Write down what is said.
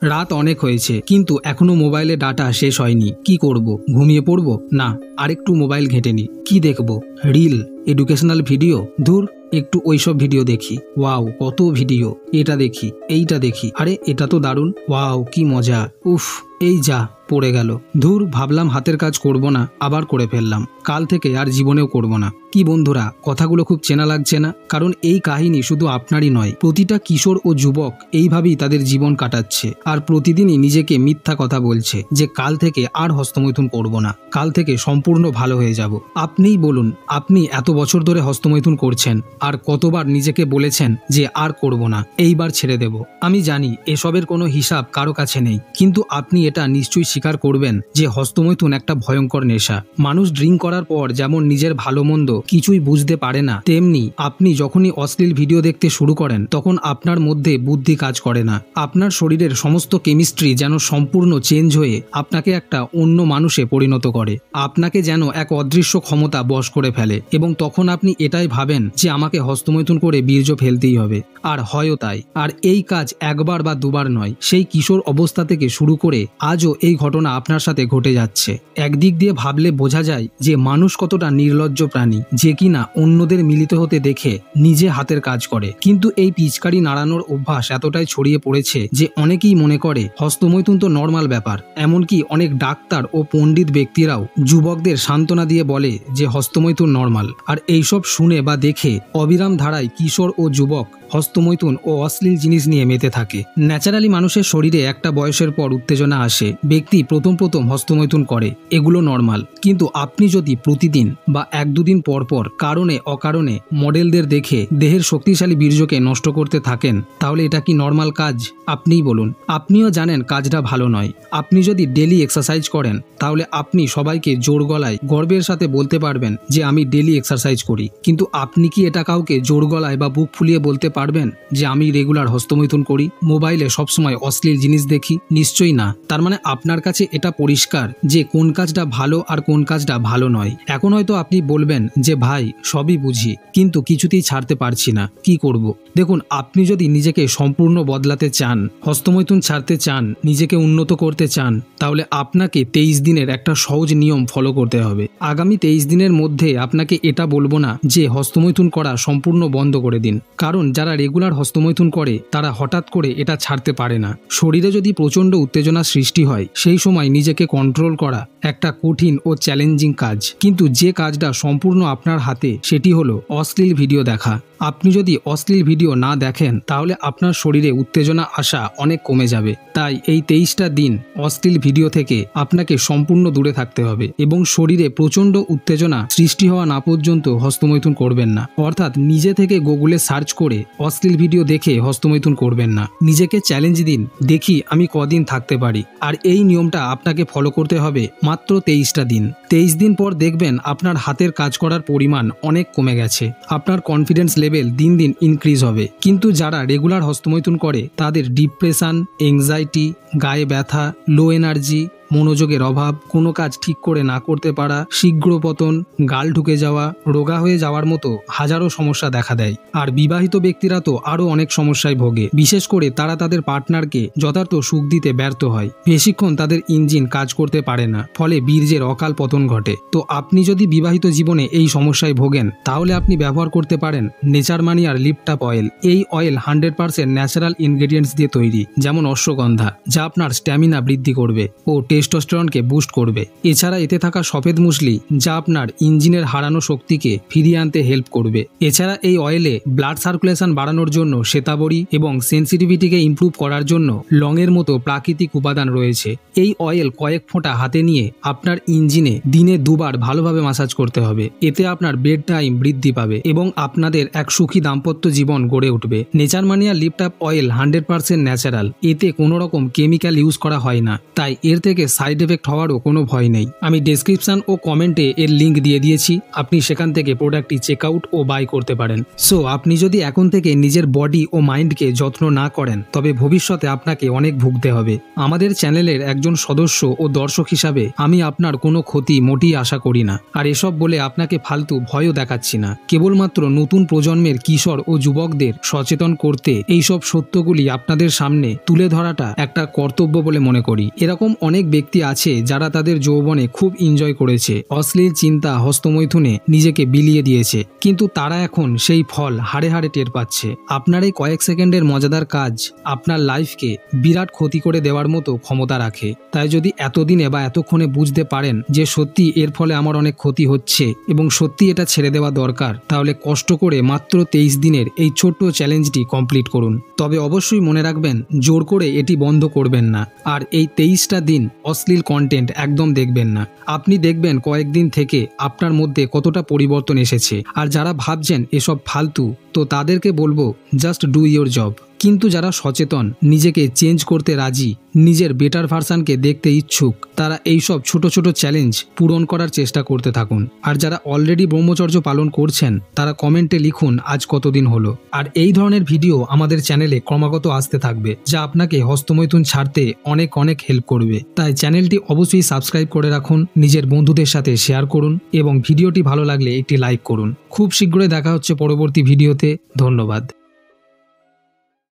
রাত অনেক হয়েছে কিন্তু এখনো মোবাইলে ডাটা শেষ হয়নি। কি করব? ঘুমিয়ে পড়ব? না, আরেকটু মোবাইল ঘেঁটে নি। কি দেখব? Reel, educational video? ধুর, একটু ওইসব ভিডিও দেখি। ওয়াও, কত ভিডিও! এটা দেখি, এইটা দেখি, আরে এটা তো দারুণ! ওয়াও, কি মজা! উফ, এই যা পড়ে গেল। ধুর, ভাবলাম হাতের কাজ করব না, আবার করে ফেললাম। কাল থেকে আর জীবনেও করব না। কি বন্ধুরা, কথাগুলো খুব চেনা লাগছে না? কারণ এই কাহিনী শুধু আপনারই নয়, প্রতিটা কিশোর ও যুবক এইভাবেই তাদের জীবন কাটাচ্ছে আর প্রতিদিনই নিজেকে মিথ্যা কথা বলছে যে কাল থেকে আর হস্তমৈথুন করব না, কাল থেকে সম্পূর্ণ ভালো হয়ে যাব। আপনিই বলুন, আপনি এত বছর ধরে হস্তমৈথুন করছেন আর কতবার নিজেকে বলেছেন যে আর করব না, এইবার ছেড়ে দেব। আমি জানি এসবের কোনো হিসাব কারো কাছে নেই, কিন্তু আপনি এটা নিশ্চয়ই স্বীকার করবেন যে হস্তমৈথুন একটা ভয়ঙ্কর নেশা। মানুষ ড্রিঙ্ক করার পর যেমন নিজের ভালো মন্দ কিছুই বুঝতে পারে না, তেমনি আপনি যখনই অশ্লীল ভিডিও দেখতে শুরু করেন তখন আপনার মধ্যে বুদ্ধি কাজ করে না। আপনার শরীরের সমস্ত কেমিস্ট্রি যেন সম্পূর্ণ চেঞ্জ হয়ে আপনাকে একটা অন্য মানুষে পরিণত করে। আপনাকে যেন এক অদৃশ্য ক্ষমতা বশ করে ফেলে এবং তখন আপনি এটাই ভাবেন যে আমাকে হস্তমৈথুন করে বীর্য ফেলতেই হবে। আর হয়ও তাই। আর এই কাজ একবার বা দুবার নয়, সেই কিশোর অবস্থা থেকে শুরু করে আজও এই ঘটনা আপনার সাথে ঘটে যাচ্ছে। একদিক দিয়ে ভাবলে বোঝা যায় যে মানুষ কতটা নির্লজ্জ প্রাণী, যে কিনা অন্যদের মিলিত হতে দেখে নিজে হাতের কাজ করে। কিন্তু এই পিচকারি নাড়ানোর অভ্যাস এতটাই ছড়িয়ে পড়েছে যে অনেকেই মনে করে হস্তমৈথুন তো নর্মাল ব্যাপার। এমনকি অনেক ডাক্তার ও পণ্ডিত ব্যক্তিরাও যুবকদের সান্ত্বনা দিয়ে বলে যে হস্তমৈথুন নর্মাল। আর এইসব শুনে বা দেখে অবিরাম ধারায় কিশোর ও যুবক হস্তমৈথুন ও অশ্লীল জিনিস নিয়ে মেতে থাকে। ন্যাচারালি মানুষের শরীরে একটা বয়সের পর উত্তেজনা আসে, ব্যক্তি প্রথম হস্তমৈথুন করে, এগুলো নর্মাল। কিন্তু আপনি যদি প্রতিদিন বা এক দুদিন পর পর কারণে অকারণে মডেলদের দেখে দেহের শক্তিশালী বীর্যকে নষ্ট করতে থাকেন, তাহলে এটা কি নর্মাল কাজ? আপনিই বলুন। আপনিও জানেন কাজটা ভালো নয়। আপনি যদি ডেলি এক্সারসাইজ করেন তাহলে আপনি সবাইকে জোর গলায় গর্বের সাথে বলতে পারবেন যে আমি ডেলি এক্সারসাইজ করি। কিন্তু আপনি কি এটা কাউকে জোর গলায় বা বুক ফুলিয়ে বলতে পারবেন যে আমি রেগুলার হস্তমৈথুন করি, মোবাইলে সবসময় অশ্লীল জিনিস দেখি? নিশ্চয়ই না। তার মানে আপনার কাছে এটা পরিষ্কার যে কোন কাজটা ভালো আর কোন কাজটা ভালো নয়। এখন হয়তো আপনি বলবেন যে ভাই, সবই বুঝি, কিন্তু কিছুতেই ছাড়তে পারছি না, কি করব? দেখুন, আপনি যদি নিজেকে সম্পূর্ণ বদলাতে চান, হস্তমৈথুন ছাড়তে চান, নিজেকে উন্নত করতে চান, তাহলে আপনাকে 23 দিনের একটা সহজ নিয়ম ফলো করতে হবে। আগামী 23 দিনের মধ্যে আপনাকে এটা বলবো না যে হস্তমৈথুন করা সম্পূর্ণ বন্ধ করে দিন, কারণ যারা রেগুলার হস্তমৈথুন করে তারা হঠাৎ করে এটা ছাড়তে পারে না। শরীরে যদি প্রচণ্ড উত্তেজনা সৃষ্টি হয়, সেই সময় নিজেকে কন্ট্রোল করা একটা কঠিন ও চ্যালেঞ্জিং কাজ। কিন্তু যে কাজটা সম্পূর্ণ আপনার হাতে, সেটি হলো অশ্লীল ভিডিও দেখা। আপনি যদি অশ্লীল ভিডিও না দেখেন তাহলে আপনার শরীরে উত্তেজনা আসা অনেক কমে যাবে। তাই এই 23টা দিন অশ্লীল ভিডিও থেকে আপনাকে সম্পূর্ণ দূরে থাকতে হবে এবং শরীরে প্রচণ্ড উত্তেজনা সৃষ্টি হওয়া না পর্যন্ত হস্তমৈথুন করবেন না। অর্থাৎ নিজে থেকে গুগলে সার্চ করে অশ্লীল ভিডিও দেখে হস্তমৈথুন করবেন না। নিজেকে চ্যালেঞ্জ দিন, দেখি আমি কদিন থাকতে পারি। আর এই নিয়মটা আপনাকে ফলো করতে হবে মাত্র 23টা দিন। 23 দিন পর দেখবেন আপনার হাতের কাজ করার পরিমাণ অনেক কমে গেছে। আপনার কনফিডেন্স লেভেল দিন দিন ইনক্রিজ হবে। কিন্তু যারা রেগুলার হস্তমৈথুন করে তাদের ডিপ্রেশন, এংজাইটি, গায়ে ব্যথা, লো এনার্জি, মনোযোগের অভাব, কোনো কাজ ঠিক করে না করতে পারা, শীঘ্র পতন, গাল ঢুকে যাওয়া, রোগা হয়ে যাওয়ার মতো হাজারো সমস্যা দেখা দেয়। আর বিবাহিত ব্যক্তিরা তো আরও অনেক সমস্যায় ভোগে। বিশেষ করে তারা তাদের পার্টনারকে যথার্থ সুখ দিতে ব্যর্থ হয়। বেশিক্ষণ তাদের ইঞ্জিন কাজ করতে পারে না, ফলে বীর্যের অকাল পতন ঘটে। তো আপনি যদি বিবাহিত জীবনে এই সমস্যায় ভোগেন তাহলে আপনি ব্যবহার করতে পারেন নেচার মানি আর লিপটাপ অয়েল। এই অয়েল 100% ন্যাচারাল ইনগ্রেডিয়েন্টস দিয়ে তৈরি, যেমন অশ্বগন্ধা, যা আপনার স্ট্যামিনা বৃদ্ধি করবে ও টেস্টোস্টেরনকে বুস্ট করবে। এছাড়া এতে থাকা সফেদ মুসলি, যা আপনার ইঞ্জিনের হারানো শক্তিকে ফিরিয়ে আনতে হেল্প করবে। এছাড়া এই অয়েলে ব্লাড সার্কুলেশন বাড়ানোর জন্য শ্বেতাবরী এবং সেন্সিটিভিটিকে ইমপ্রুভ করার জন্য লংয়ের মতো প্রাকৃতিক উপাদান রয়েছে। এই অয়েল কয়েক ফোঁটা হাতে নিয়ে আপনার ইঞ্জিনে দিনে 2 বার ভালোভাবে মাসাজ করতে হবে। এতে আপনার বেড টাইম বৃদ্ধি পাবে এবং আপনাদের এক সুখী দাম্পত্য জীবন গড়ে উঠবে। নেচার মানিয়া লিপটাপ অয়েল 100% ন্যাচারাল। এতে কোনো রকম কেমিক্যাল ইউজ করা হয় না, তাই এর থেকে সাইড এফেক্ট হওয়ারও কোনো ভয় নেই। আমি ডেসক্রিপশন ও কমেন্টে এর লিঙ্ক দিয়ে দিয়েছি, আপনি সেখান থেকে প্রোডাক্টটি চেক আউট ও বাই করতে পারেন। সো আপনি যদি এখন থেকে নিজের বডি ও মাইন্ডকে যত্ন না করেন তবে ভবিষ্যতে আপনাকে অনেক ভুগতে হবে। আমাদের চ্যানেলের একজন সদস্য ও দর্শক হিসাবে আমি আপনার কোনো ক্ষতি মোটেই আশা করি না, আর এসব বলে আপনাকে ফালতু ভয়ও দেখাচ্ছি না। কেবলমাত্র নতুন প্রজন্মের কিশোর ও যুবকদের সচেতন করতে এইসব সত্যগুলি আপনাদের সামনে তুলে ধরাটা একটা কর্তব্য বলে মনে করি। এরকম অনেক ব্যক্তি আছে যারা তাদের যৌবনে খুব এনজয় করেছে, অশ্লীল চিন্তা হস্তমৈথুনে নিজেকে বিলিয়ে দিয়েছে, কিন্তু তারা এখন সেই ফল হাড়ে হাড়ে টের পাচ্ছে। আপনার এই কয়েক সেকেন্ডের মজাদার কাজ আপনার লাইফকে বিরাট ক্ষতি করে দেওয়ার মতো ক্ষমতা রাখে। তাই যদি এতদিনে বা এতক্ষণে বুঝতে পারেন যে সত্যি এর ফলে আমার অনেক ক্ষতি হচ্ছে এবং সত্যি এটা ছেড়ে দেওয়া দরকার, তাহলে কষ্ট করে মাত্র 23 দিনের এই ছোট্ট চ্যালেঞ্জটি কমপ্লিট করুন। তবে অবশ্যই মনে রাখবেন, জোর করে এটি বন্ধ করবেন না, আর এই 23টা দিন অশ্লীল কন্টেন্ট একদম দেখবেন না। আপনি দেখবেন কয়েকদিন থেকে আপনার মধ্যে কতটা পরিবর্তন এসেছে। আর যারা ভাবছেন এসব ফালতু, তো তাদেরকে বলবো জাস্ট ডু ইয়োর জব। কিন্তু যারা সচেতন, নিজেকে চেঞ্জ করতে রাজি, নিজের বেটার ভার্সানকে দেখতে ইচ্ছুক, তারা এইসব ছোট ছোট চ্যালেঞ্জ পূরণ করার চেষ্টা করতে থাকুন। আর যারা অলরেডি ব্রহ্মচর্য পালন করছেন তারা কমেন্টে লিখুন আজ কতদিন হলো। আর এই ধরনের ভিডিও আমাদের চ্যানেলে ক্রমাগত আসতে থাকবে, যা আপনাকে হস্তমৈথুন ছাড়তে অনেক অনেক হেল্প করবে। তাই চ্যানেলটি অবশ্যই সাবস্ক্রাইব করে রাখুন, নিজের বন্ধুদের সাথে শেয়ার করুন এবং ভিডিওটি ভালো লাগলে একটি লাইক করুন। খুব শীঘ্রই দেখা হচ্ছে পরবর্তী ভিডিওতে। ধন্যবাদ।